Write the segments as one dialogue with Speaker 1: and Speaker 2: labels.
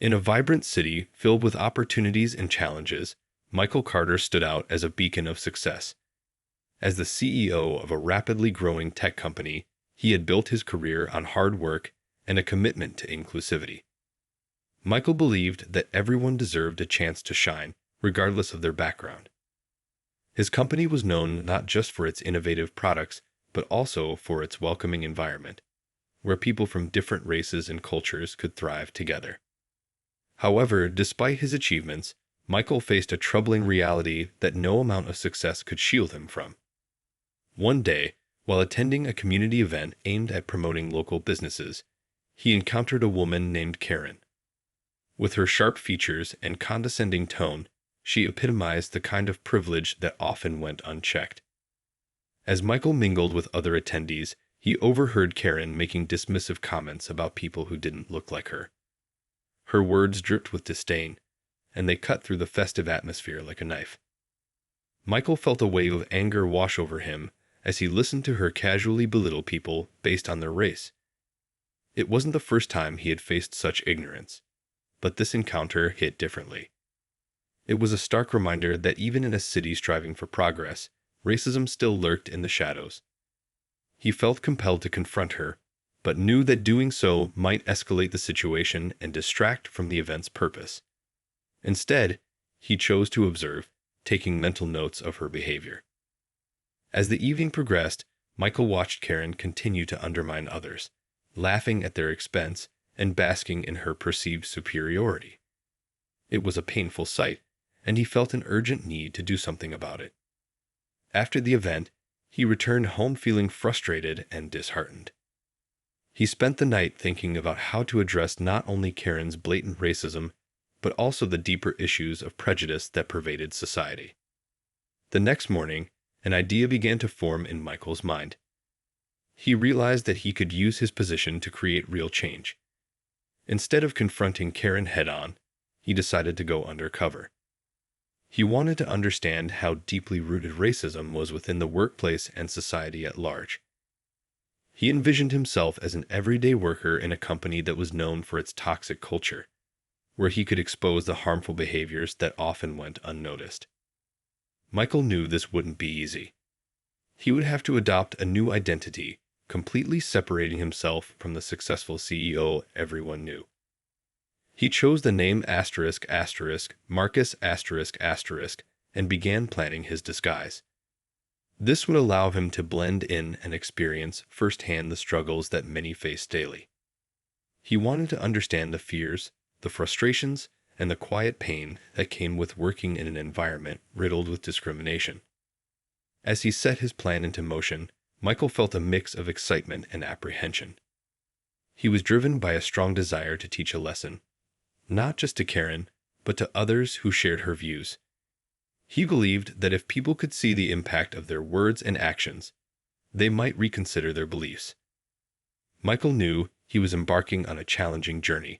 Speaker 1: In a vibrant city filled with opportunities and challenges, Michael Carter stood out as a beacon of success. As the CEO of a rapidly growing tech company, he had built his career on hard work and a commitment to inclusivity. Michael believed that everyone deserved a chance to shine, regardless of their background. His company was known not just for its innovative products, but also for its welcoming environment, where people from different races and cultures could thrive together. However, despite his achievements, Michael faced a troubling reality that no amount of success could shield him from. One day, while attending a community event aimed at promoting local businesses, he encountered a woman named Karen. With her sharp features and condescending tone, she epitomized the kind of privilege that often went unchecked. As Michael mingled with other attendees, he overheard Karen making dismissive comments about people who didn't look like her. Her words dripped with disdain, and they cut through the festive atmosphere like a knife. Michael felt a wave of anger wash over him as he listened to her casually belittle people based on their race. It wasn't the first time he had faced such ignorance, but this encounter hit differently. It was a stark reminder that even in a city striving for progress, racism still lurked in the shadows. He felt compelled to confront her, but knew that doing so might escalate the situation and distract from the event's purpose. Instead, he chose to observe, taking mental notes of her behavior. As the evening progressed, Michael watched Karen continue to undermine others, laughing at their expense and basking in her perceived superiority. It was a painful sight, and he felt an urgent need to do something about it. After the event, he returned home feeling frustrated and disheartened. He spent the night thinking about how to address not only Karen's blatant racism, but also the deeper issues of prejudice that pervaded society. The next morning, an idea began to form in Michael's mind. He realized that he could use his position to create real change. Instead of confronting Karen head-on, he decided to go undercover. He wanted to understand how deeply rooted racism was within the workplace and society at large. He envisioned himself as an everyday worker in a company that was known for its toxic culture, where he could expose the harmful behaviors that often went unnoticed. Michael knew this wouldn't be easy. He would have to adopt a new identity, completely separating himself from the successful CEO everyone knew. He chose the name Marcus and began planning his disguise. This would allow him to blend in and experience firsthand the struggles that many face daily. He wanted to understand the fears, the frustrations, and the quiet pain that came with working in an environment riddled with discrimination. As he set his plan into motion, Michael felt a mix of excitement and apprehension. He was driven by a strong desire to teach a lesson, not just to Karen, but to others who shared her views. He believed that if people could see the impact of their words and actions, they might reconsider their beliefs. Michael knew he was embarking on a challenging journey,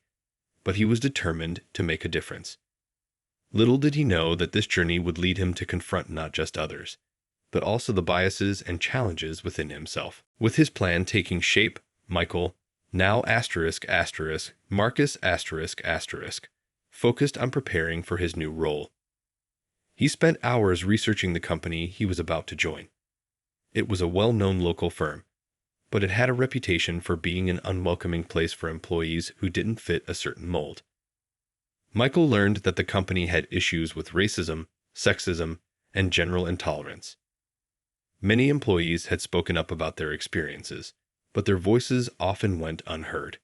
Speaker 1: but he was determined to make a difference. Little did he know that this journey would lead him to confront not just others, but also the biases and challenges within himself. With his plan taking shape, Michael, now Marcus focused on preparing for his new role. He spent hours researching the company he was about to join. It was a well-known local firm, but it had a reputation for being an unwelcoming place for employees who didn't fit a certain mold. Michael learned that the company had issues with racism, sexism, and general intolerance. Many employees had spoken up about their experiences, but their voices often went unheard.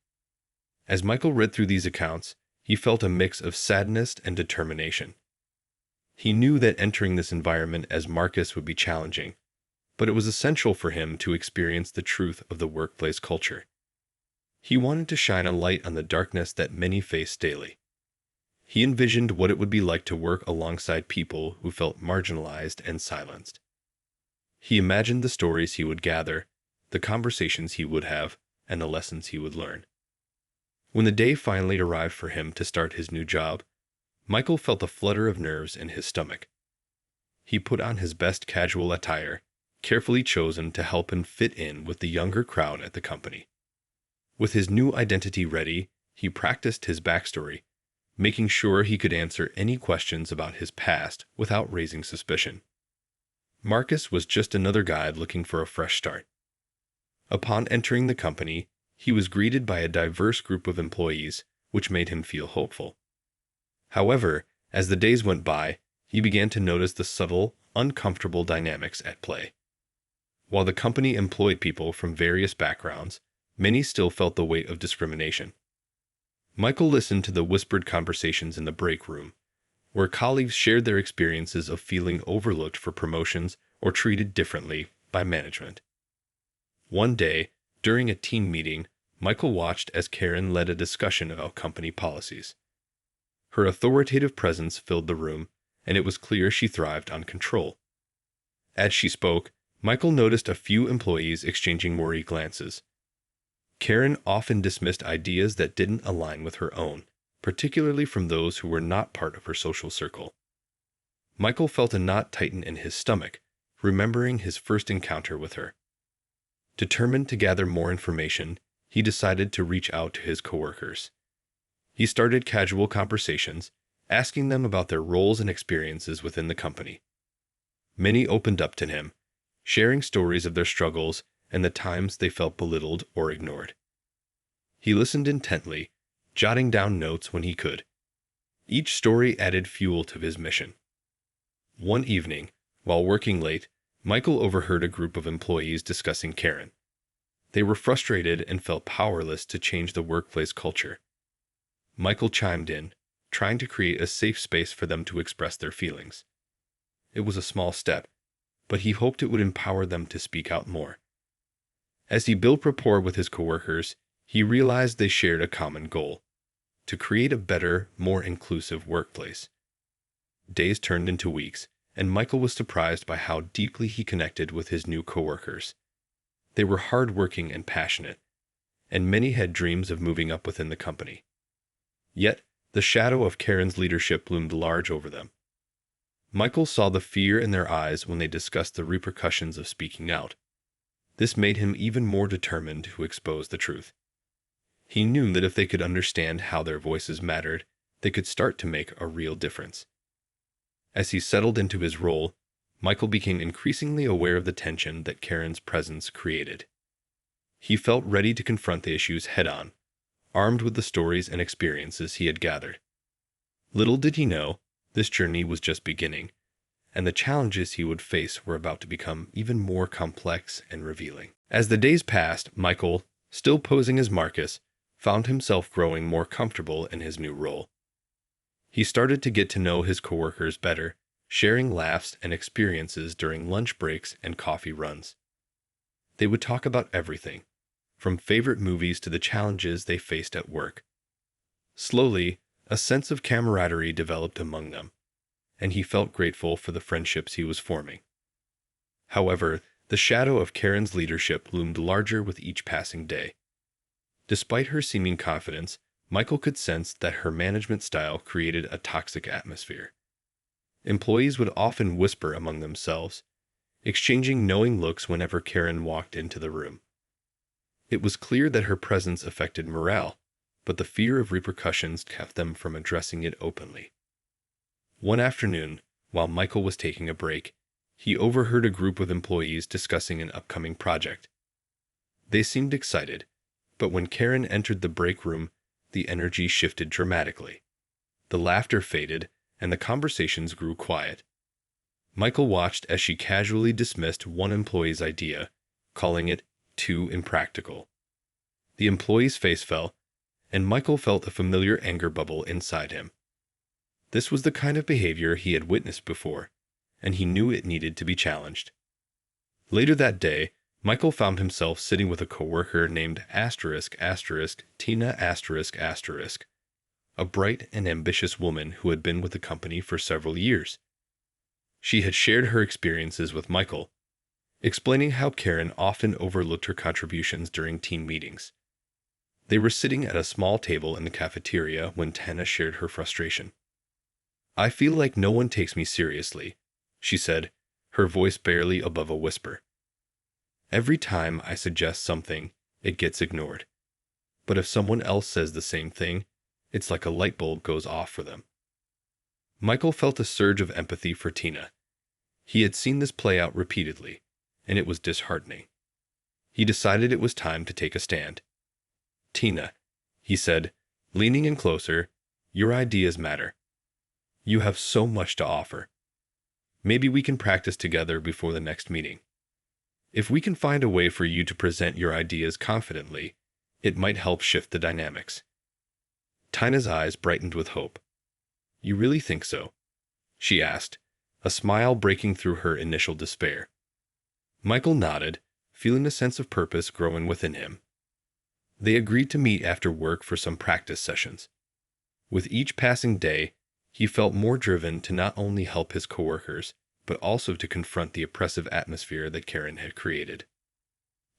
Speaker 1: As Michael read through these accounts, he felt a mix of sadness and determination. He knew that entering this environment as Marcus would be challenging, but it was essential for him to experience the truth of the workplace culture. He wanted to shine a light on the darkness that many face daily. He envisioned what it would be like to work alongside people who felt marginalized and silenced. He imagined the stories he would gather, the conversations he would have, and the lessons he would learn. When the day finally arrived for him to start his new job, Michael felt a flutter of nerves in his stomach. He put on his best casual attire, carefully chosen to help him fit in with the younger crowd at the company. With his new identity ready, he practiced his backstory, making sure he could answer any questions about his past without raising suspicion. Marcus was just another guy looking for a fresh start. Upon entering the company, he was greeted by a diverse group of employees, which made him feel hopeful. However, as the days went by, he began to notice the subtle, uncomfortable dynamics at play. While the company employed people from various backgrounds, many still felt the weight of discrimination. Michael listened to the whispered conversations in the break room, where colleagues shared their experiences of feeling overlooked for promotions or treated differently by management. One day, during a team meeting, Michael watched as Karen led a discussion about company policies. Her authoritative presence filled the room, and it was clear she thrived on control. As she spoke, Michael noticed a few employees exchanging worried glances. Karen often dismissed ideas that didn't align with her own, particularly from those who were not part of her social circle. Michael felt a knot tighten in his stomach, remembering his first encounter with her. Determined to gather more information, he decided to reach out to his coworkers. He started casual conversations, asking them about their roles and experiences within the company. Many opened up to him, sharing stories of their struggles and the times they felt belittled or ignored. He listened intently, jotting down notes when he could. Each story added fuel to his mission. One evening, while working late, Michael overheard a group of employees discussing Karen. They were frustrated and felt powerless to change the workplace culture. Michael chimed in, trying to create a safe space for them to express their feelings. It was a small step, but he hoped it would empower them to speak out more. As he built rapport with his coworkers, he realized they shared a common goal: to create a better, more inclusive workplace. Days turned into weeks, and Michael was surprised by how deeply he connected with his new coworkers. They were hardworking and passionate, and many had dreams of moving up within the company. Yet, the shadow of Karen's leadership loomed large over them. Michael saw the fear in their eyes when they discussed the repercussions of speaking out. This made him even more determined to expose the truth. He knew that if they could understand how their voices mattered, they could start to make a real difference. As he settled into his role, Michael became increasingly aware of the tension that Karen's presence created. He felt ready to confront the issues head-on, armed with the stories and experiences he had gathered. Little did he know, this journey was just beginning, and the challenges he would face were about to become even more complex and revealing. As the days passed, Michael, still posing as Marcus, found himself growing more comfortable in his new role. He started to get to know his coworkers better, sharing laughs and experiences during lunch breaks and coffee runs. They would talk about everything, from favorite movies to the challenges they faced at work. Slowly, a sense of camaraderie developed among them, and he felt grateful for the friendships he was forming. However, the shadow of Karen's leadership loomed larger with each passing day. Despite her seeming confidence, Michael could sense that her management style created a toxic atmosphere. Employees would often whisper among themselves, exchanging knowing looks whenever Karen walked into the room. It was clear that her presence affected morale, but the fear of repercussions kept them from addressing it openly. One afternoon, while Michael was taking a break, he overheard a group of employees discussing an upcoming project. They seemed excited, but when Karen entered the break room, the energy shifted dramatically. The laughter faded, and the conversations grew quiet. Michael watched as she casually dismissed one employee's idea, calling it too impractical. The employee's face fell, and Michael felt a familiar anger bubble inside him. This was the kind of behavior he had witnessed before, and he knew it needed to be challenged. Later that day, Michael found himself sitting with a coworker named Tina **, a bright and ambitious woman who had been with the company for several years. She had shared her experiences with Michael, explaining how Karen often overlooked her contributions during team meetings. They were sitting at a small table in the cafeteria when Tana shared her frustration. "I feel like no one takes me seriously," she said, her voice barely above a whisper. "Every time I suggest something, it gets ignored. But if someone else says the same thing, It's like a light bulb goes off for them. Michael felt a surge of empathy for Tina. He had seen this play out repeatedly, and it was disheartening. He decided it was time to take a stand. "Tina," he said, leaning in closer, "your ideas matter. You have so much to offer. Maybe we can practice together before the next meeting. If we can find a way for you to present your ideas confidently, it might help shift the dynamics." Tina's eyes brightened with hope. "You really think so?" she asked, a smile breaking through her initial despair. Michael nodded, feeling a sense of purpose growing within him. They agreed to meet after work for some practice sessions. With each passing day, he felt more driven to not only help his coworkers, but also to confront the oppressive atmosphere that Karen had created.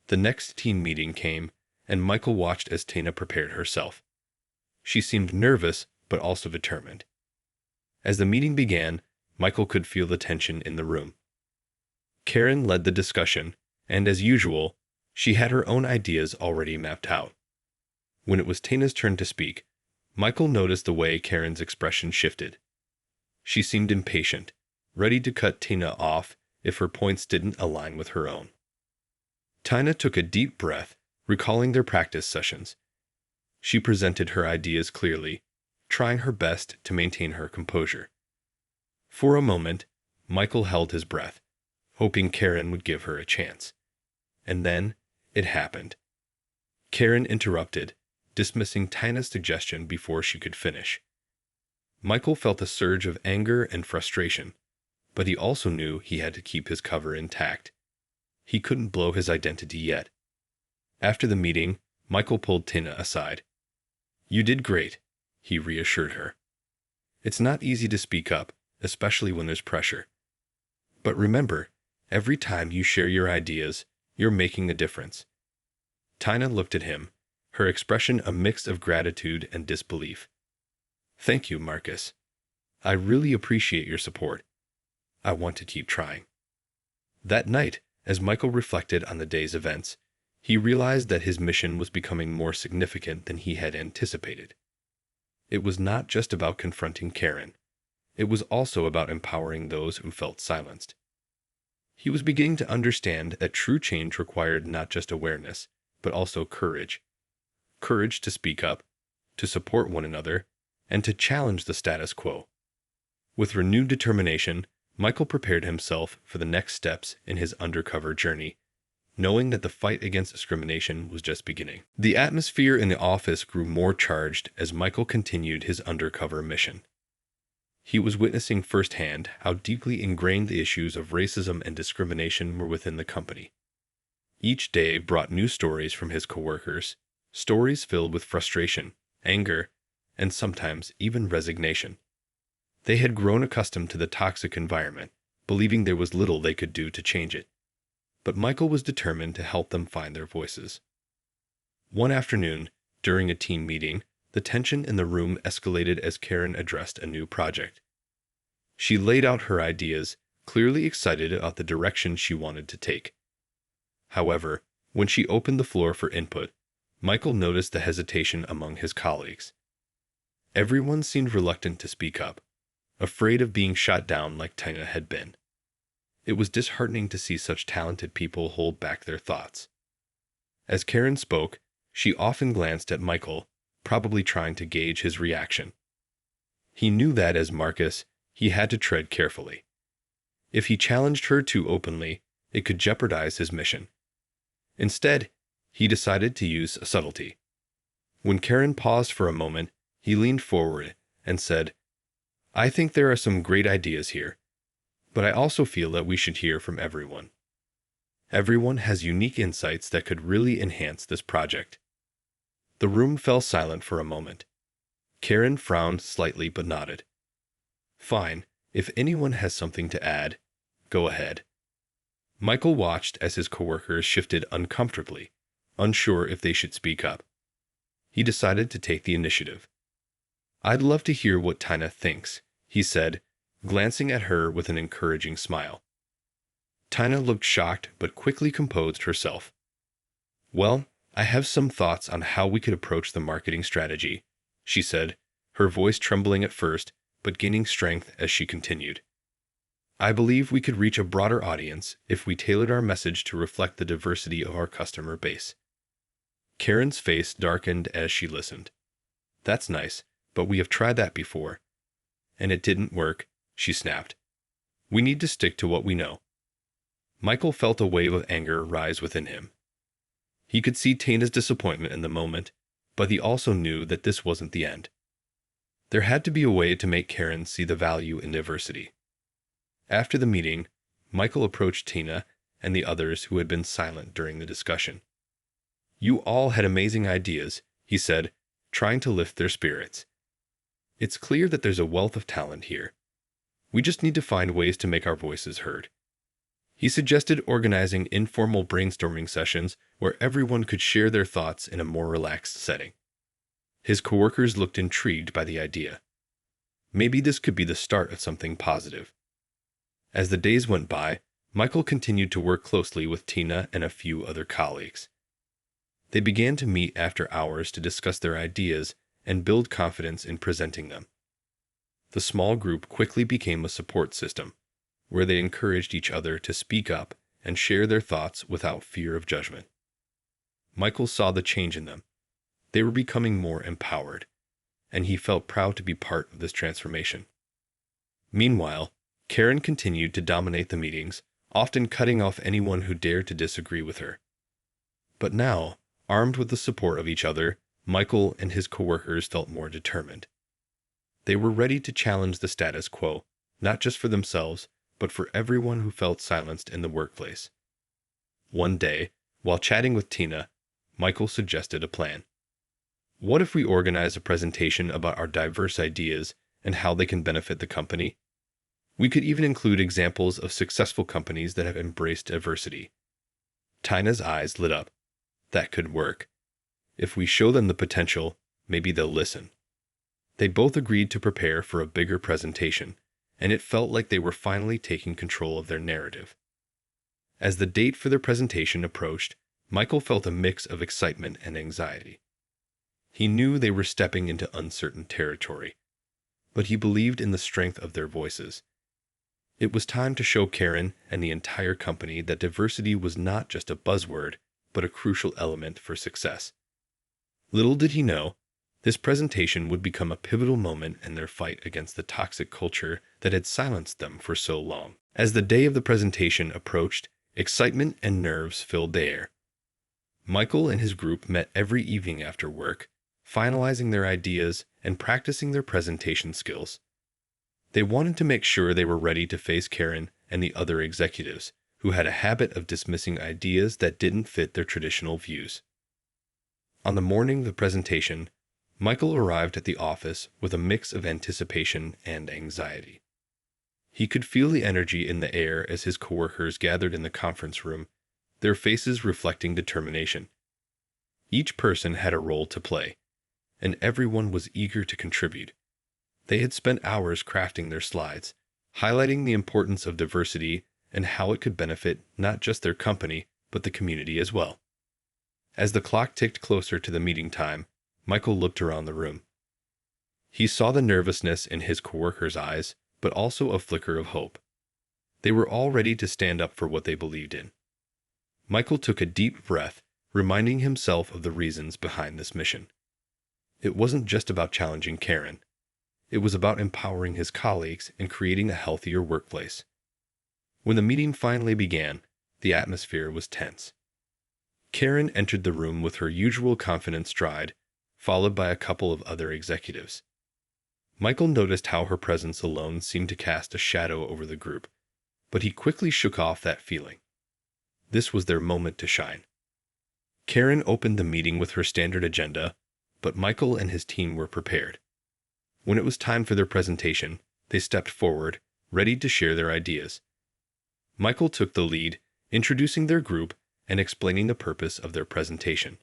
Speaker 1: The next team meeting came, and Michael watched as Tina prepared herself. She seemed nervous, but also determined. As the meeting began, Michael could feel the tension in the room. Karen led the discussion, and as usual, she had her own ideas already mapped out. When it was Tina's turn to speak, Michael noticed the way Karen's expression shifted. She seemed impatient, ready to cut Tina off if her points didn't align with her own. Tina took a deep breath, recalling their practice sessions. She presented her ideas clearly, trying her best to maintain her composure. For a moment, Michael held his breath, hoping Karen would give her a chance. And then, it happened. Karen interrupted, dismissing Tina's suggestion before she could finish. Michael felt a surge of anger and frustration, but he also knew he had to keep his cover intact. He couldn't blow his identity yet. After the meeting, Michael pulled Tina aside. "You did great," he reassured her. "It's not easy to speak up, especially when there's pressure. But remember, every time you share your ideas, you're making a difference." Tina looked at him, her expression a mix of gratitude and disbelief. "Thank you, Marcus. I really appreciate your support. I want to keep trying." That night, as Michael reflected on the day's events, he realized that his mission was becoming more significant than he had anticipated. It was not just about confronting Karen. It was also about empowering those who felt silenced. He was beginning to understand that true change required not just awareness, but also courage. Courage to speak up, to support one another, and to challenge the status quo. With renewed determination, Michael prepared himself for the next steps in his undercover journey, knowing that the fight against discrimination was just beginning. The atmosphere in the office grew more charged as Michael continued his undercover mission. He was witnessing firsthand how deeply ingrained the issues of racism and discrimination were within the company. Each day brought new stories from his coworkers, stories filled with frustration, anger, and sometimes even resignation. They had grown accustomed to the toxic environment, believing there was little they could do to change it. But Michael was determined to help them find their voices. One afternoon, during a team meeting, the tension in the room escalated as Karen addressed a new project. She laid out her ideas, clearly excited about the direction she wanted to take. However, when she opened the floor for input, Michael noticed the hesitation among his colleagues. Everyone seemed reluctant to speak up, afraid of being shot down like Tina had been. It was disheartening to see such talented people hold back their thoughts. As Karen spoke, she often glanced at Michael, probably trying to gauge his reaction. He knew that as Marcus, he had to tread carefully. If he challenged her too openly, it could jeopardize his mission. Instead, he decided to use subtlety. When Karen paused for a moment, he leaned forward and said, "I think there are some great ideas here, but I also feel that we should hear from everyone. Everyone has unique insights that could really enhance this project." The room fell silent for a moment. Karen frowned slightly but nodded. "Fine, if anyone has something to add, go ahead." Michael watched as his coworkers shifted uncomfortably, unsure if they should speak up. He decided to take the initiative. "I'd love to hear what Tina thinks," he said, glancing at her with an encouraging smile. Tina looked shocked but quickly composed herself. "Well, I have some thoughts on how we could approach the marketing strategy," she said, her voice trembling at first, but gaining strength as she continued. I believe we could reach a broader audience if we tailored our message to reflect the diversity of our customer base. Karen's face darkened as she listened. That's nice, but we have tried that before. And it didn't work, she snapped. We need to stick to what we know. Michael felt a wave of anger rise within him. He could see Tana's disappointment in the moment, but he also knew that this wasn't the end. There had to be a way to make Karen see the value in diversity. After the meeting, Michael approached Tina and the others who had been silent during the discussion. You all had amazing ideas, he said, trying to lift their spirits. It's clear that there's a wealth of talent here. We just need to find ways to make our voices heard. He suggested organizing informal brainstorming sessions where everyone could share their thoughts in a more relaxed setting. His coworkers looked intrigued by the idea. Maybe this could be the start of something positive. As the days went by, Michael continued to work closely with Tina and a few other colleagues. They began to meet after hours to discuss their ideas and build confidence in presenting them. The small group quickly became a support system, where they encouraged each other to speak up and share their thoughts without fear of judgment. Michael saw the change in them. They were becoming more empowered, and he felt proud to be part of this transformation. Meanwhile, Karen continued to dominate the meetings, often cutting off anyone who dared to disagree with her. But now, armed with the support of each other, Michael and his coworkers felt more determined. They were ready to challenge the status quo, not just for themselves, but for everyone who felt silenced in the workplace. One day, while chatting with Tina, Michael suggested a plan. What if we organize a presentation about our diverse ideas and how they can benefit the company? We could even include examples of successful companies that have embraced diversity. Tina's eyes lit up. That could work. If we show them the potential, maybe they'll listen. They both agreed to prepare for a bigger presentation, and it felt like they were finally taking control of their narrative. As the date for their presentation approached, Michael felt a mix of excitement and anxiety. He knew they were stepping into uncertain territory, but he believed in the strength of their voices. It was time to show Karen and the entire company that diversity was not just a buzzword, but a crucial element for success. Little did he know, this presentation would become a pivotal moment in their fight against the toxic culture that had silenced them for so long. As the day of the presentation approached, excitement and nerves filled the air. Michael and his group met every evening after work, finalizing their ideas and practicing their presentation skills. They wanted to make sure they were ready to face Karen and the other executives, who had a habit of dismissing ideas that didn't fit their traditional views. On the morning of the presentation, Michael arrived at the office with a mix of anticipation and anxiety. He could feel the energy in the air as his coworkers gathered in the conference room, their faces reflecting determination. Each person had a role to play, and everyone was eager to contribute. They had spent hours crafting their slides, highlighting the importance of diversity and how it could benefit not just their company, but the community as well. As the clock ticked closer to the meeting time, Michael looked around the room. He saw the nervousness in his coworkers' eyes, but also a flicker of hope. They were all ready to stand up for what they believed in. Michael took a deep breath, reminding himself of the reasons behind this mission. It wasn't just about challenging Karen. It was about empowering his colleagues and creating a healthier workplace. When the meeting finally began, the atmosphere was tense. Karen entered the room with her usual confident stride, followed by a couple of other executives. Michael noticed how her presence alone seemed to cast a shadow over the group, but he quickly shook off that feeling. This was their moment to shine. Karen opened the meeting with her standard agenda, but Michael and his team were prepared. When it was time for their presentation, they stepped forward, ready to share their ideas. Michael took the lead, introducing their group and explaining the purpose of their presentation.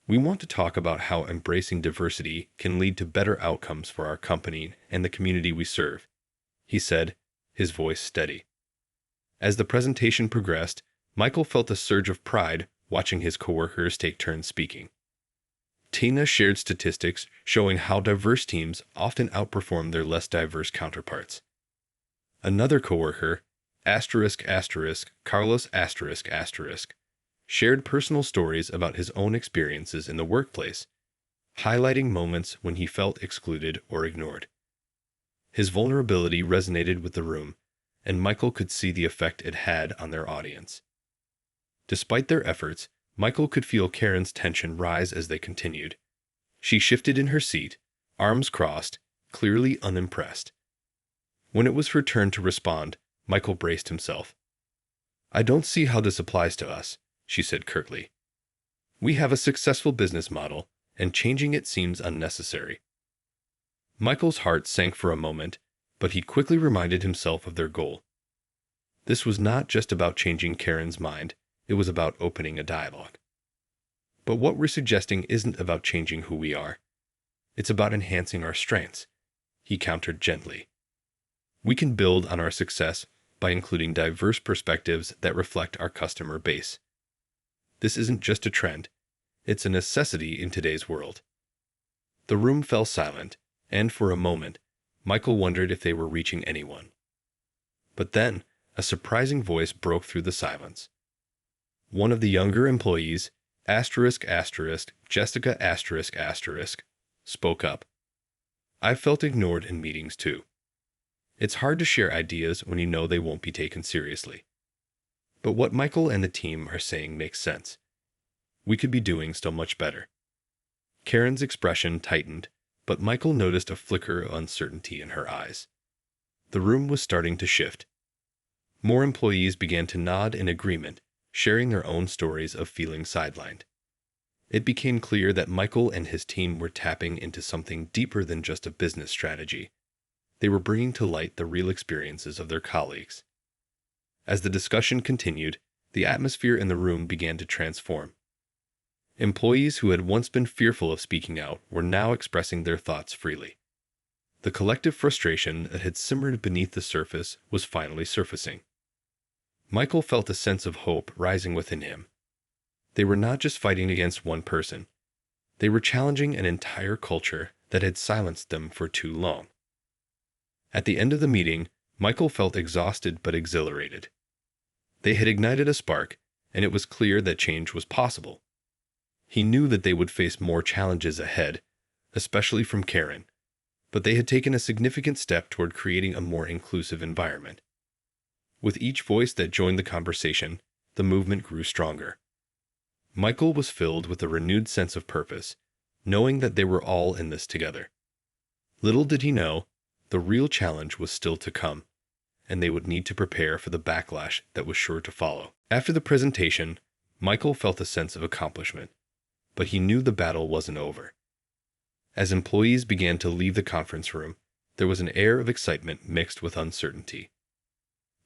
Speaker 1: We want to talk about how embracing diversity can lead to better outcomes for our company and the community we serve, he said, his voice steady. As the presentation progressed, Michael felt a surge of pride watching his coworkers take turns speaking. Tina shared statistics showing how diverse teams often outperform their less diverse counterparts. Another coworker, Carlos shared personal stories about his own experiences in the workplace, highlighting moments when he felt excluded or ignored. His vulnerability resonated with the room, and Michael could see the effect it had on their audience. Despite their efforts, Michael could feel Karen's tension rise as they continued. She shifted in her seat, arms crossed, clearly unimpressed. When it was her turn to respond, Michael braced himself. "I don't see how this applies to us," she said curtly. "We have a successful business model, and changing it seems unnecessary." Michael's heart sank for a moment, but he quickly reminded himself of their goal. This was not just about changing Karen's mind, it was about opening a dialogue. "But what we're suggesting isn't about changing who we are. It's about enhancing our strengths," he countered gently. "We can build on our success by including diverse perspectives that reflect our customer base. This isn't just a trend, it's a necessity in today's world." The room fell silent, and for a moment, Michael wondered if they were reaching anyone. But then, a surprising voice broke through the silence. One of the younger employees, Jessica spoke up. "I've felt ignored in meetings too. It's hard to share ideas when you know they won't be taken seriously. But what Michael and the team are saying makes sense. We could be doing so much better." Karen's expression tightened, but Michael noticed a flicker of uncertainty in her eyes. The room was starting to shift. More employees began to nod in agreement, sharing their own stories of feeling sidelined. It became clear that Michael and his team were tapping into something deeper than just a business strategy. They were bringing to light the real experiences of their colleagues. As the discussion continued, the atmosphere in the room began to transform. Employees who had once been fearful of speaking out were now expressing their thoughts freely. The collective frustration that had simmered beneath the surface was finally surfacing. Michael felt a sense of hope rising within him. They were not just fighting against one person. They were challenging an entire culture that had silenced them for too long. At the end of the meeting, Michael felt exhausted but exhilarated. They had ignited a spark, and it was clear that change was possible. He knew that they would face more challenges ahead, especially from Karen, but they had taken a significant step toward creating a more inclusive environment. With each voice that joined the conversation, the movement grew stronger. Michael was filled with a renewed sense of purpose, knowing that they were all in this together. Little did he know, the real challenge was still to come, and they would need to prepare for the backlash that was sure to follow. After the presentation, Michael felt a sense of accomplishment, but he knew the battle wasn't over. As employees began to leave the conference room, there was an air of excitement mixed with uncertainty.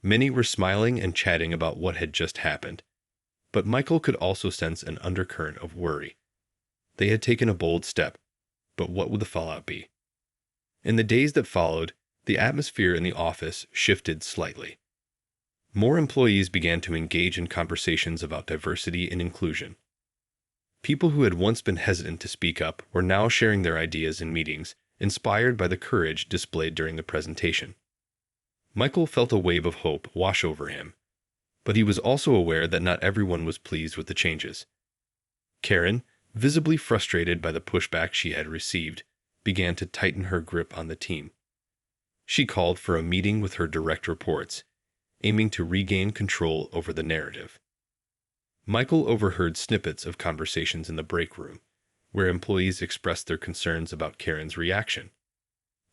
Speaker 1: Many were smiling and chatting about what had just happened, but Michael could also sense an undercurrent of worry. They had taken a bold step, but what would the fallout be? In the days that followed, the atmosphere in the office shifted slightly. More employees began to engage in conversations about diversity and inclusion. People who had once been hesitant to speak up were now sharing their ideas in meetings, inspired by the courage displayed during the presentation. Michael felt a wave of hope wash over him, but he was also aware that not everyone was pleased with the changes. Karen, visibly frustrated by the pushback she had received, began to tighten her grip on the team. She called for a meeting with her direct reports, aiming to regain control over the narrative. Michael overheard snippets of conversations in the break room, where employees expressed their concerns about Karen's reaction.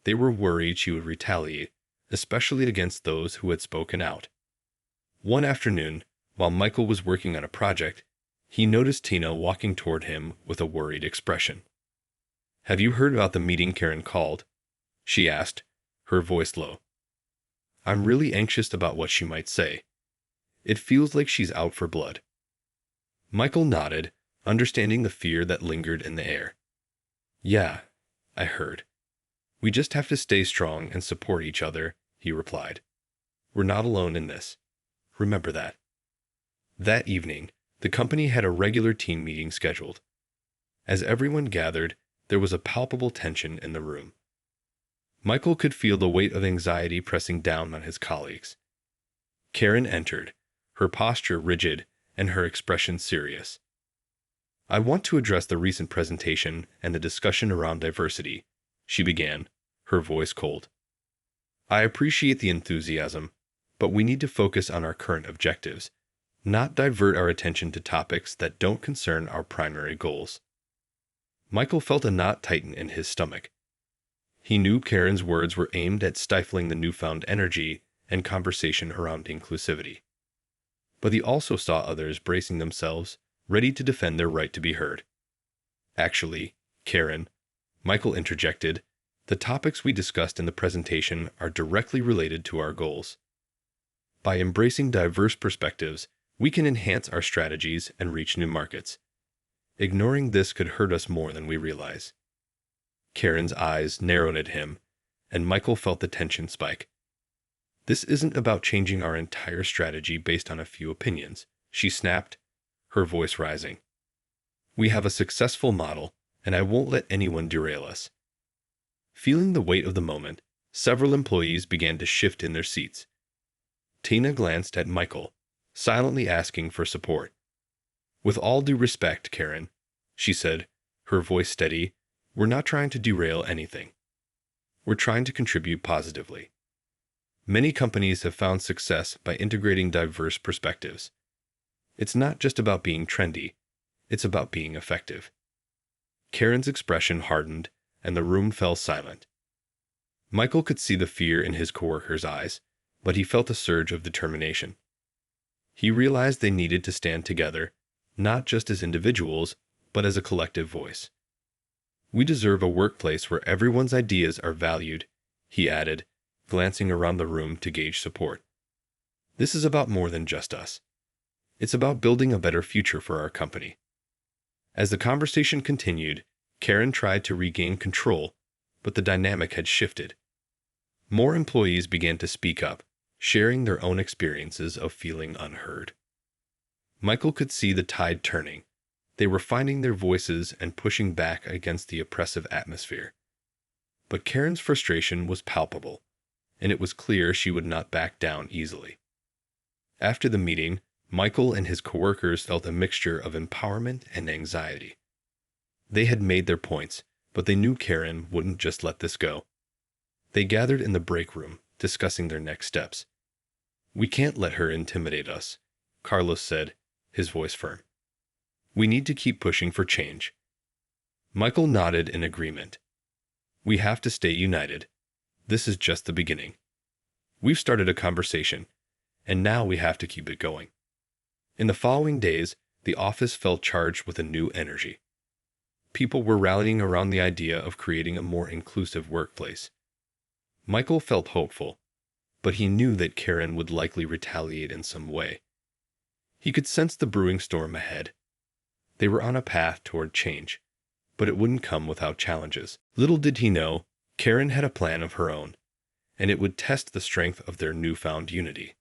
Speaker 1: They were worried she would retaliate, especially against those who had spoken out. One afternoon, while Michael was working on a project, he noticed Tina walking toward him with a worried expression. "Have you heard about the meeting Karen called?" she asked, her voice low. "I'm really anxious about what she might say. It feels like she's out for blood." Michael nodded, understanding the fear that lingered in the air. "Yeah, I heard. We just have to stay strong and support each other," he replied. "We're not alone in this. Remember that." That evening, the company had a regular team meeting scheduled. As everyone gathered, there was a palpable tension in the room. Michael could feel the weight of anxiety pressing down on his colleagues. Karen entered, her posture rigid and her expression serious. "I want to address the recent presentation and the discussion around diversity," she began, her voice cold. "I appreciate the enthusiasm, but we need to focus on our current objectives, not divert our attention to topics that don't concern our primary goals." Michael felt a knot tighten in his stomach. He knew Karen's words were aimed at stifling the newfound energy and conversation around inclusivity. But he also saw others bracing themselves, ready to defend their right to be heard. "Actually, Karen," Michael interjected, "the topics we discussed in the presentation are directly related to our goals. By embracing diverse perspectives, we can enhance our strategies and reach new markets. Ignoring this could hurt us more than we realize." Karen's eyes narrowed at him, and Michael felt the tension spike. "This isn't about changing our entire strategy based on a few opinions," she snapped, her voice rising. "We have a successful model, and I won't let anyone derail us." Feeling the weight of the moment, several employees began to shift in their seats. Tina glanced at Michael, silently asking for support. "With all due respect, Karen," she said, her voice steady, "we're not trying to derail anything. We're trying to contribute positively. Many companies have found success by integrating diverse perspectives. It's not just about being trendy, it's about being effective." Karen's expression hardened, and the room fell silent. Michael could see the fear in his coworkers' eyes, but he felt a surge of determination. He realized they needed to stand together, not just as individuals, but as a collective voice. "We deserve a workplace where everyone's ideas are valued," he added, glancing around the room to gauge support. "This is about more than just us. It's about building a better future for our company." As the conversation continued, Karen tried to regain control, but the dynamic had shifted. More employees began to speak up, sharing their own experiences of feeling unheard. Michael could see the tide turning. They were finding their voices and pushing back against the oppressive atmosphere. But Karen's frustration was palpable, and it was clear she would not back down easily. After the meeting, Michael and his coworkers felt a mixture of empowerment and anxiety. They had made their points, but they knew Karen wouldn't just let this go. They gathered in the break room, discussing their next steps. "We can't let her intimidate us," Carlos said, his voice firm. "We need to keep pushing for change." Michael nodded in agreement. "We have to stay united. This is just the beginning. We've started a conversation, and now we have to keep it going." In the following days, the office felt charged with a new energy. People were rallying around the idea of creating a more inclusive workplace. Michael felt hopeful, but he knew that Karen would likely retaliate in some way. He could sense the brewing storm ahead. They were on a path toward change, but it wouldn't come without challenges. Little did he know, Karen had a plan of her own, and it would test the strength of their newfound unity.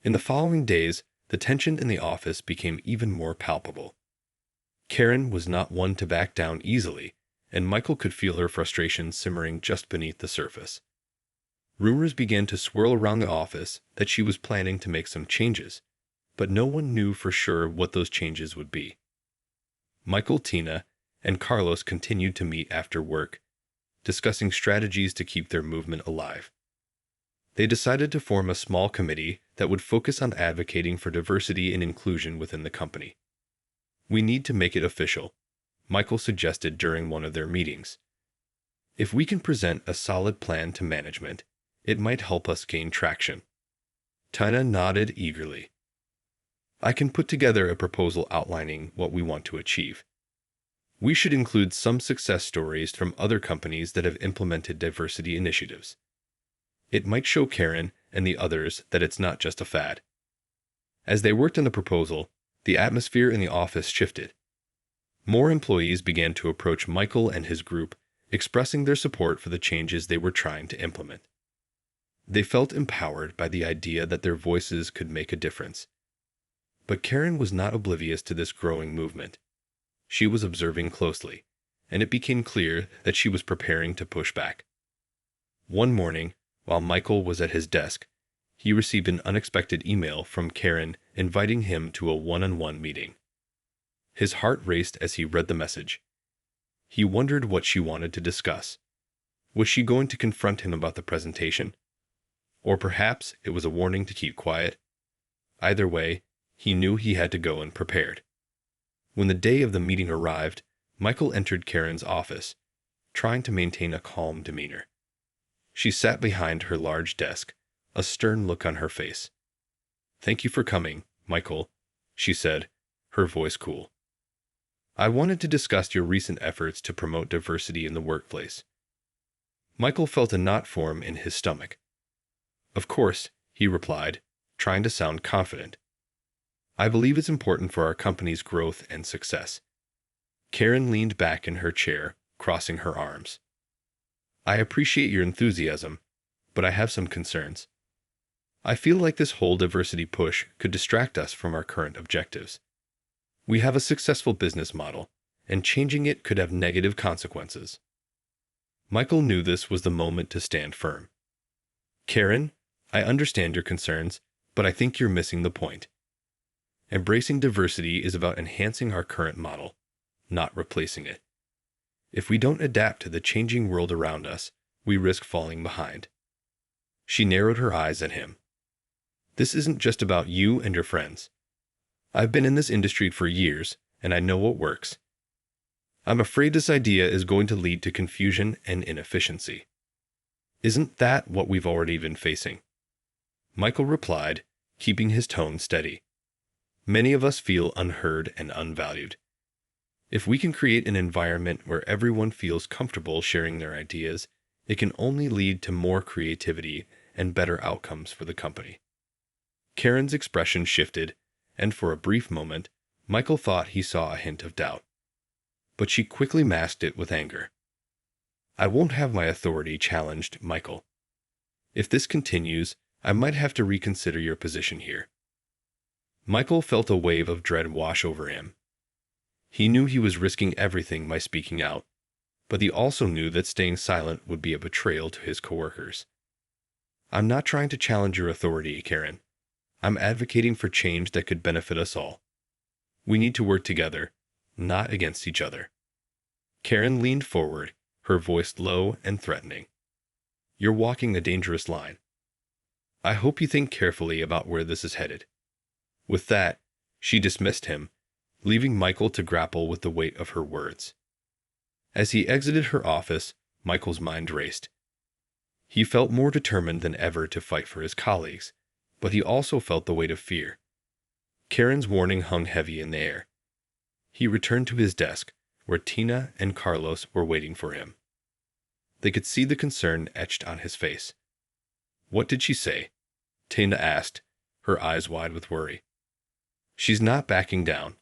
Speaker 1: In the following days, the tension in the office became even more palpable. Karen was not one to back down easily, and Michael could feel her frustration simmering just beneath the surface. Rumors began to swirl around the office that she was planning to make some changes, but no one knew for sure what those changes would be. Michael, Tina, and Carlos continued to meet after work, discussing strategies to keep their movement alive. They decided to form a small committee that would focus on advocating for diversity and inclusion within the company. "We need to make it official," Michael suggested during one of their meetings. "If we can present a solid plan to management, it might help us gain traction." Tina nodded eagerly. "I can put together a proposal outlining what we want to achieve. We should include some success stories from other companies that have implemented diversity initiatives. It might show Karen and the others that it's not just a fad." As they worked on the proposal, the atmosphere in the office shifted. More employees began to approach Michael and his group, expressing their support for the changes they were trying to implement. They felt empowered by the idea that their voices could make a difference. But Karen was not oblivious to this growing movement. She was observing closely, and it became clear that she was preparing to push back. One morning, while Michael was at his desk, he received an unexpected email from Karen inviting him to a one-on-one meeting. His heart raced as he read the message. He wondered what she wanted to discuss. Was she going to confront him about the presentation? Or perhaps it was a warning to keep quiet? Either way, he knew he had to go and prepared. When the day of the meeting arrived, Michael entered Karen's office, trying to maintain a calm demeanor. She sat behind her large desk, a stern look on her face. "Thank you for coming, Michael," she said, her voice cool. "I wanted to discuss your recent efforts to promote diversity in the workplace." Michael felt a knot form in his stomach. "Of course," he replied, trying to sound confident. "I believe it's important for our company's growth and success." Karen leaned back in her chair, crossing her arms. "I appreciate your enthusiasm, but I have some concerns. I feel like this whole diversity push could distract us from our current objectives. We have a successful business model, and changing it could have negative consequences." Michael knew this was the moment to stand firm. "Karen, I understand your concerns, but I think you're missing the point. Embracing diversity is about enhancing our current model, not replacing it. If we don't adapt to the changing world around us, we risk falling behind." She narrowed her eyes at him. "This isn't just about you and your friends. I've been in this industry for years, and I know what works. I'm afraid this idea is going to lead to confusion and inefficiency. Isn't that what we've already been facing?" Michael replied, keeping his tone steady. "Many of us feel unheard and unvalued. If we can create an environment where everyone feels comfortable sharing their ideas, it can only lead to more creativity and better outcomes for the company." Karen's expression shifted, and for a brief moment, Michael thought he saw a hint of doubt. But she quickly masked it with anger. "I won't have my authority challenged, Michael. If this continues, I might have to reconsider your position here." Michael felt a wave of dread wash over him. He knew he was risking everything by speaking out, but he also knew that staying silent would be a betrayal to his coworkers. "I'm not trying to challenge your authority, Karen. I'm advocating for change that could benefit us all. We need to work together, not against each other." Karen leaned forward, her voice low and threatening. "You're walking a dangerous line. I hope you think carefully about where this is headed." With that, she dismissed him, leaving Michael to grapple with the weight of her words. As he exited her office, Michael's mind raced. He felt more determined than ever to fight for his colleagues, but he also felt the weight of fear. Karen's warning hung heavy in the air. He returned to his desk, where Tina and Carlos were waiting for him. They could see the concern etched on his face. "What did she say?" Tina asked, her eyes wide with worry. "She's not backing down,"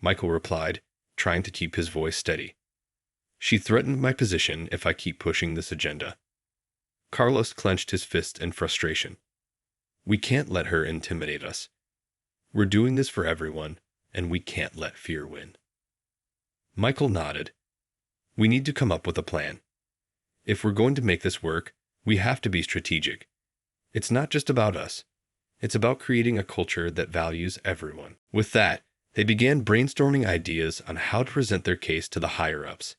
Speaker 1: Michael replied, trying to keep his voice steady. "She threatened my position if I keep pushing this agenda." Carlos clenched his fist in frustration. "We can't let her intimidate us. We're doing this for everyone, and we can't let fear win." Michael nodded. "We need to come up with a plan. If we're going to make this work, we have to be strategic. It's not just about us. It's about creating a culture that values everyone." With that, they began brainstorming ideas on how to present their case to the higher-ups.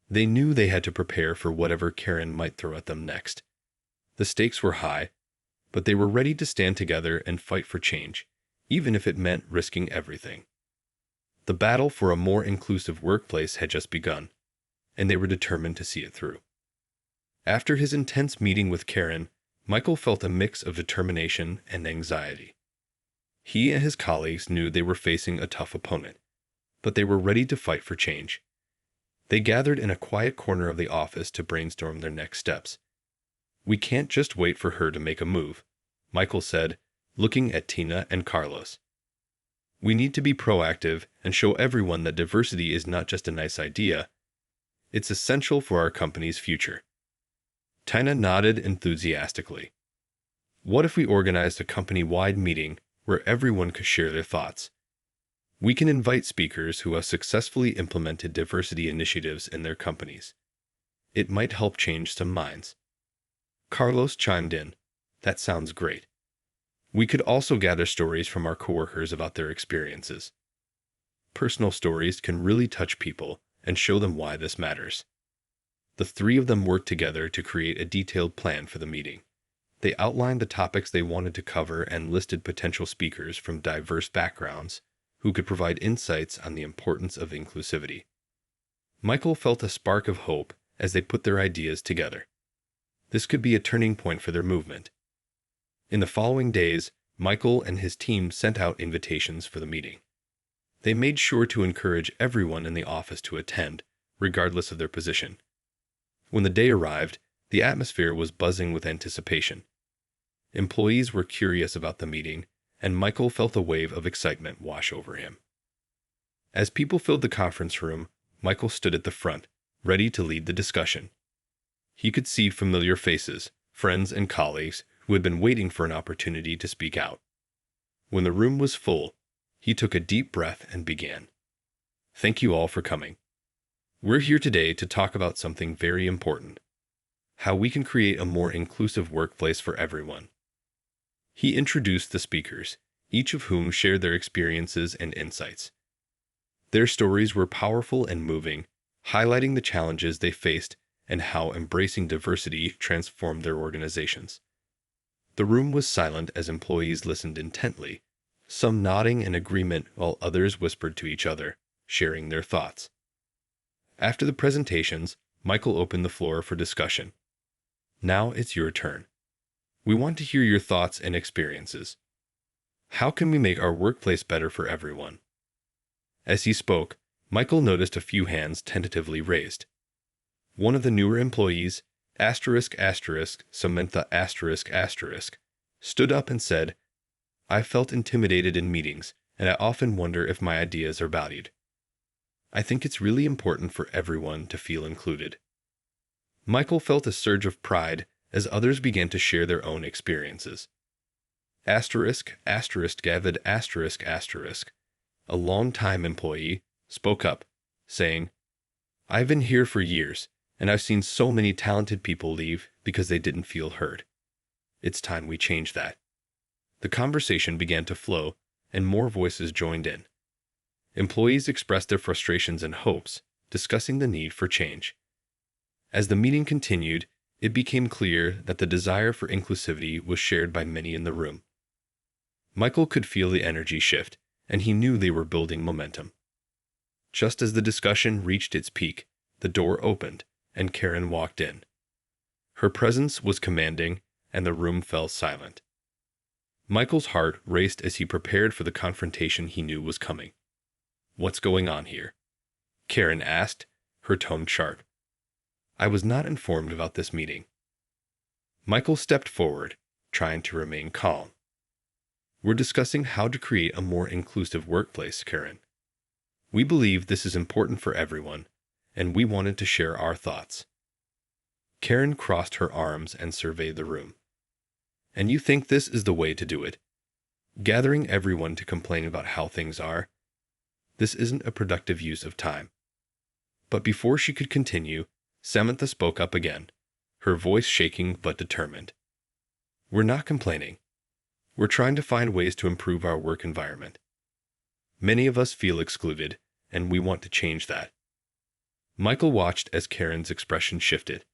Speaker 1: They knew they had to prepare for whatever Karen might throw at them next. The stakes were high, but they were ready to stand together and fight for change, even if it meant risking everything. The battle for a more inclusive workplace had just begun, and they were determined to see it through. After his intense meeting with Karen, Michael felt a mix of determination and anxiety. He and his colleagues knew they were facing a tough opponent, but they were ready to fight for change. They gathered in a quiet corner of the office to brainstorm their next steps. "We can't just wait for her to make a move," Michael said, looking at Tina and Carlos. "We need to be proactive and show everyone that diversity is not just a nice idea. It's essential for our company's future." Tina nodded enthusiastically. "What if we organized a company-wide meeting where everyone could share their thoughts? We can invite speakers who have successfully implemented diversity initiatives in their companies. It might help change some minds. Carlos chimed in. That sounds great. We could also gather stories from our coworkers about their experiences. Personal stories can really touch people and show them why this matters. The three of them worked together to create a detailed plan for the meeting. They outlined the topics they wanted to cover and listed potential speakers from diverse backgrounds who could provide insights on the importance of inclusivity. Michael felt a spark of hope as they put their ideas together. This could be a turning point for their movement. In the following days, Michael and his team sent out invitations for the meeting. They made sure to encourage everyone in the office to attend, regardless of their position. When the day arrived, the atmosphere was buzzing with anticipation. Employees were curious about the meeting, and Michael felt a wave of excitement wash over him. As people filled the conference room, Michael stood at the front, ready to lead the discussion. He could see familiar faces, friends and colleagues who had been waiting for an opportunity to speak out. When the room was full, he took a deep breath and began. Thank you all for coming. We're here today to talk about something very important: how we can create a more inclusive workplace for everyone. He introduced the speakers, each of whom shared their experiences and insights. Their stories were powerful and moving, highlighting the challenges they faced and how embracing diversity transformed their organizations. The room was silent as employees listened intently, some nodding in agreement while others whispered to each other, sharing their thoughts. After the presentations, Michael opened the floor for discussion. Now it's your turn. We want to hear your thoughts and experiences. How can we make our workplace better for everyone? As he spoke, Michael noticed a few hands tentatively raised. One of the newer employees, Samantha, stood up and said, I felt intimidated in meetings, and I often wonder if my ideas are valued. I think it's really important for everyone to feel included. Michael felt a surge of pride as others began to share their own experiences. Gavid, a longtime employee, spoke up, saying, I've been here for years, and I've seen so many talented people leave because they didn't feel heard. It's time we change that. The conversation began to flow, and more voices joined in. Employees expressed their frustrations and hopes, discussing the need for change. As the meeting continued, it became clear that the desire for inclusivity was shared by many in the room. Michael could feel the energy shift, and he knew they were building momentum. Just as the discussion reached its peak, the door opened, and Karen walked in. Her presence was commanding, and the room fell silent. Michael's heart raced as he prepared for the confrontation he knew was coming. What's going on here? Karen asked, her tone sharp. I was not informed about this meeting. Michael stepped forward, trying to remain calm. We're discussing how to create a more inclusive workplace, Karen. We believe this is important for everyone, and we wanted to share our thoughts. Karen crossed her arms and surveyed the room. And you think this is the way to do it? Gathering everyone to complain about how things are? This isn't a productive use of time. But before she could continue, Samantha spoke up again, her voice shaking but determined. We're not complaining. We're trying to find ways to improve our work environment. Many of us feel excluded, and we want to change that. Michael watched as Karen's expression shifted.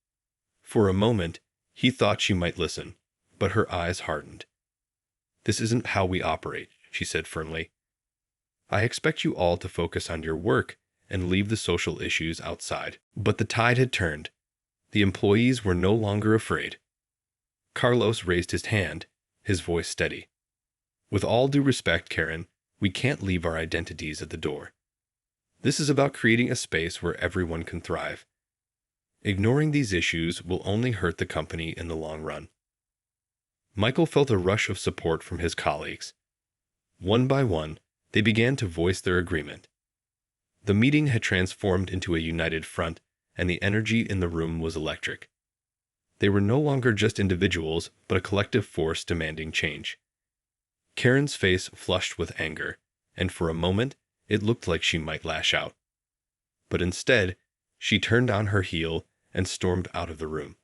Speaker 1: For a moment, he thought she might listen, but her eyes hardened. This isn't how we operate, she said firmly. I expect you all to focus on your work and leave the social issues outside. But the tide had turned. The employees were no longer afraid. Carlos raised his hand, his voice steady. With all due respect, Karen, we can't leave our identities at the door. This is about creating a space where everyone can thrive. Ignoring these issues will only hurt the company in the long run. Michael felt a rush of support from his colleagues. One by one, they began to voice their agreement. The meeting had transformed into a united front, and the energy in the room was electric. They were no longer just individuals, but a collective force demanding change. Karen's face flushed with anger, and for a moment, it looked like she might lash out. But instead, she turned on her heel and stormed out of the room.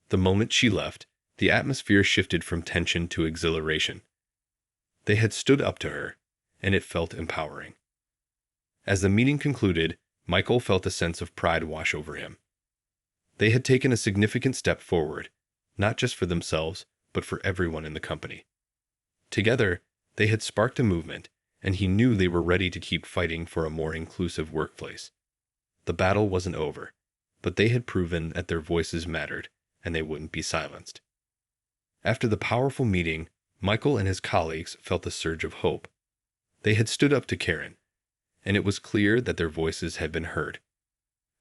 Speaker 1: The moment she left, the atmosphere shifted from tension to exhilaration. They had stood up to her, and it felt empowering. As the meeting concluded, Michael felt a sense of pride wash over him. They had taken a significant step forward, not just for themselves, but for everyone in the company. Together, they had sparked a movement, and he knew they were ready to keep fighting for a more inclusive workplace. The battle wasn't over, but they had proven that their voices mattered, and they wouldn't be silenced. After the powerful meeting, Michael and his colleagues felt a surge of hope. They had stood up to Karen, and it was clear that their voices had been heard.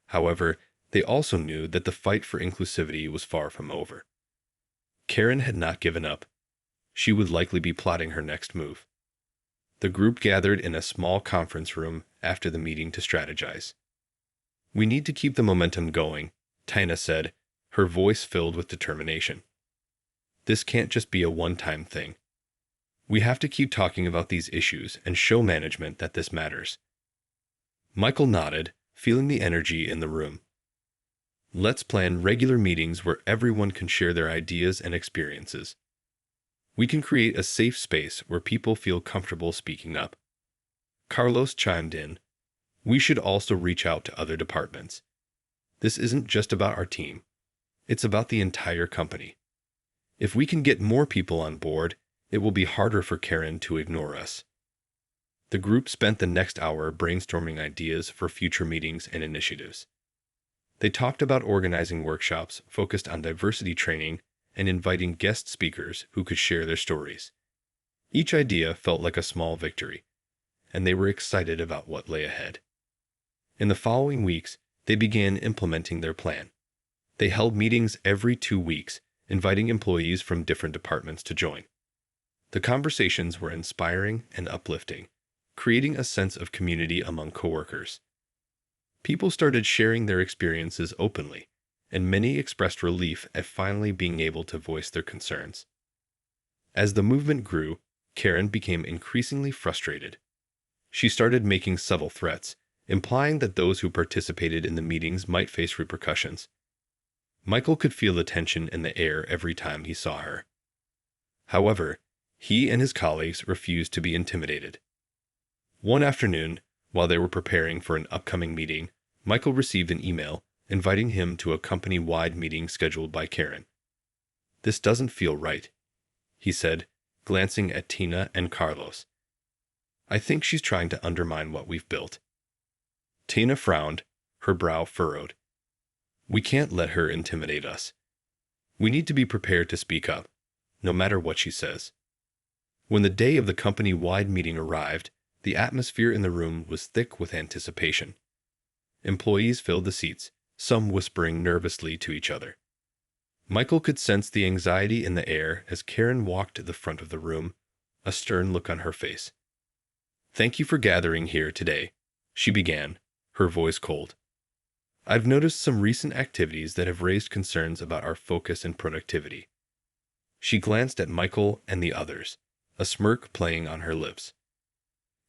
Speaker 1: However, they also knew that the fight for inclusivity was far from over. Karen had not given up. She would likely be plotting her next move. The group gathered in a small conference room after the meeting to strategize. "We need to keep the momentum going," Tina said, her voice filled with determination. "This can't just be a one-time thing. We have to keep talking about these issues and show management that this matters." Michael nodded, feeling the energy in the room. "Let's plan regular meetings where everyone can share their ideas and experiences. We can create a safe space where people feel comfortable speaking up." Carlos chimed in. "We should also reach out to other departments. This isn't just about our team. It's about the entire company. If we can get more people on board, it will be harder for Karen to ignore us." The group spent the next hour brainstorming ideas for future meetings and initiatives. They talked about organizing workshops focused on diversity training and inviting guest speakers who could share their stories. Each idea felt like a small victory, and they were excited about what lay ahead. In the following weeks, they began implementing their plan. They held meetings every 2 weeks, inviting employees from different departments to join. The conversations were inspiring and uplifting, creating a sense of community among coworkers. People started sharing their experiences openly, and many expressed relief at finally being able to voice their concerns. As the movement grew, Karen became increasingly frustrated. She started making subtle threats, implying that those who participated in the meetings might face repercussions. Michael could feel the tension in the air every time he saw her. However, he and his colleagues refused to be intimidated. One afternoon, while they were preparing for an upcoming meeting, Michael received an email inviting him to a company-wide meeting scheduled by Karen. "This doesn't feel right," he said, glancing at Tina and Carlos. "I think she's trying to undermine what we've built." Tina frowned, her brow furrowed. "We can't let her intimidate us. We need to be prepared to speak up, no matter what she says." When the day of the company-wide meeting arrived, the atmosphere in the room was thick with anticipation. Employees filled the seats, some whispering nervously to each other. Michael could sense the anxiety in the air as Karen walked to the front of the room, a stern look on her face. "Thank you for gathering here today," she began, her voice cold. "I've noticed some recent activities that have raised concerns about our focus and productivity." She glanced at Michael and the others, a smirk playing on her lips.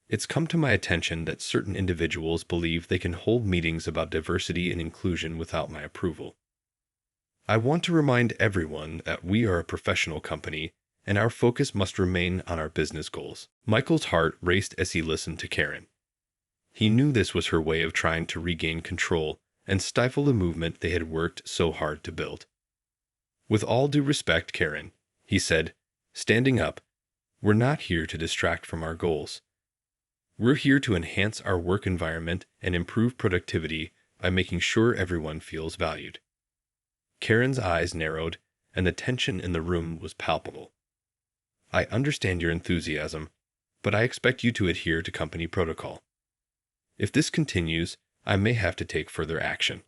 Speaker 1: "It's come to my attention that certain individuals believe they can hold meetings about diversity and inclusion without my approval. I want to remind everyone that we are a professional company, and our focus must remain on our business goals." Michael's heart raced as he listened to Karen. He knew this was her way of trying to regain control and stifle the movement they had worked so hard to build. "With all due respect, Karen," he said, standing up, "we're not here to distract from our goals. We're here to enhance our work environment and improve productivity by making sure everyone feels valued." Karen's eyes narrowed, and the tension in the room was palpable. "I understand your enthusiasm, but I expect you to adhere to company protocol. If this continues, I may have to take further action."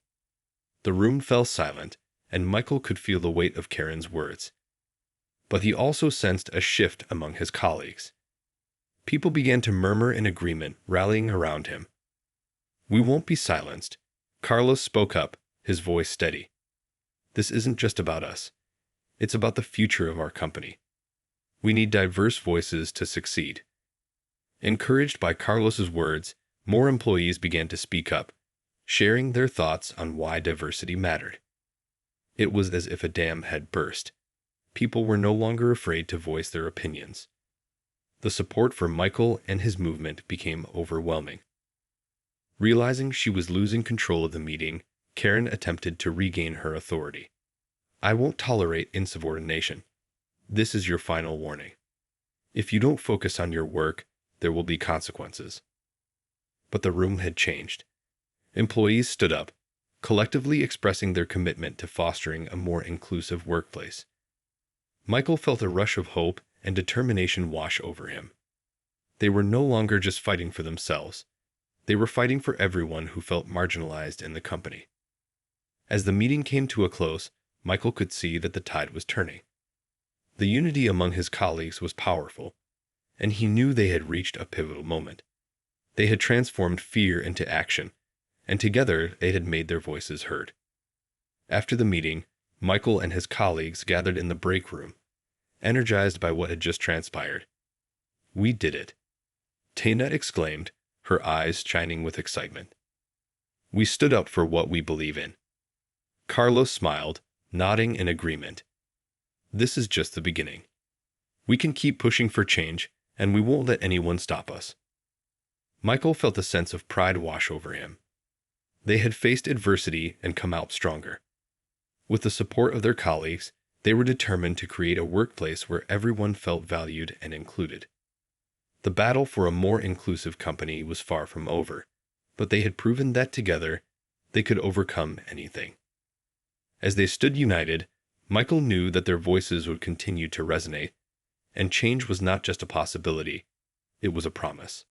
Speaker 1: The room fell silent, and Michael could feel the weight of Karen's words. But he also sensed a shift among his colleagues. People began to murmur in agreement, rallying around him. "We won't be silenced." Carlos spoke up, his voice steady. "This isn't just about us. It's about the future of our company. We need diverse voices to succeed." Encouraged by Carlos's words, more employees began to speak up, sharing their thoughts on why diversity mattered. It was as if a dam had burst. People were no longer afraid to voice their opinions. The support for Michael and his movement became overwhelming. Realizing she was losing control of the meeting, Karen attempted to regain her authority. "I won't tolerate insubordination. This is your final warning. If you don't focus on your work, there will be consequences." But the room had changed. Employees stood up, collectively expressing their commitment to fostering a more inclusive workplace. Michael felt a rush of hope and determination wash over him. They were no longer just fighting for themselves. They were fighting for everyone who felt marginalized in the company. As the meeting came to a close, Michael could see that the tide was turning. The unity among his colleagues was powerful, and he knew they had reached a pivotal moment. They had transformed fear into action, and together they had made their voices heard. After the meeting, Michael and his colleagues gathered in the break room, energized by what had just transpired. "We did it," Tainette exclaimed, her eyes shining with excitement. "We stood up for what we believe in." Carlos smiled, nodding in agreement. "This is just the beginning. We can keep pushing for change, and we won't let anyone stop us." Michael felt a sense of pride wash over him. They had faced adversity and come out stronger. With the support of their colleagues, they were determined to create a workplace where everyone felt valued and included. The battle for a more inclusive company was far from over, but they had proven that together, they could overcome anything. As they stood united, Michael knew that their voices would continue to resonate, and change was not just a possibility, it was a promise.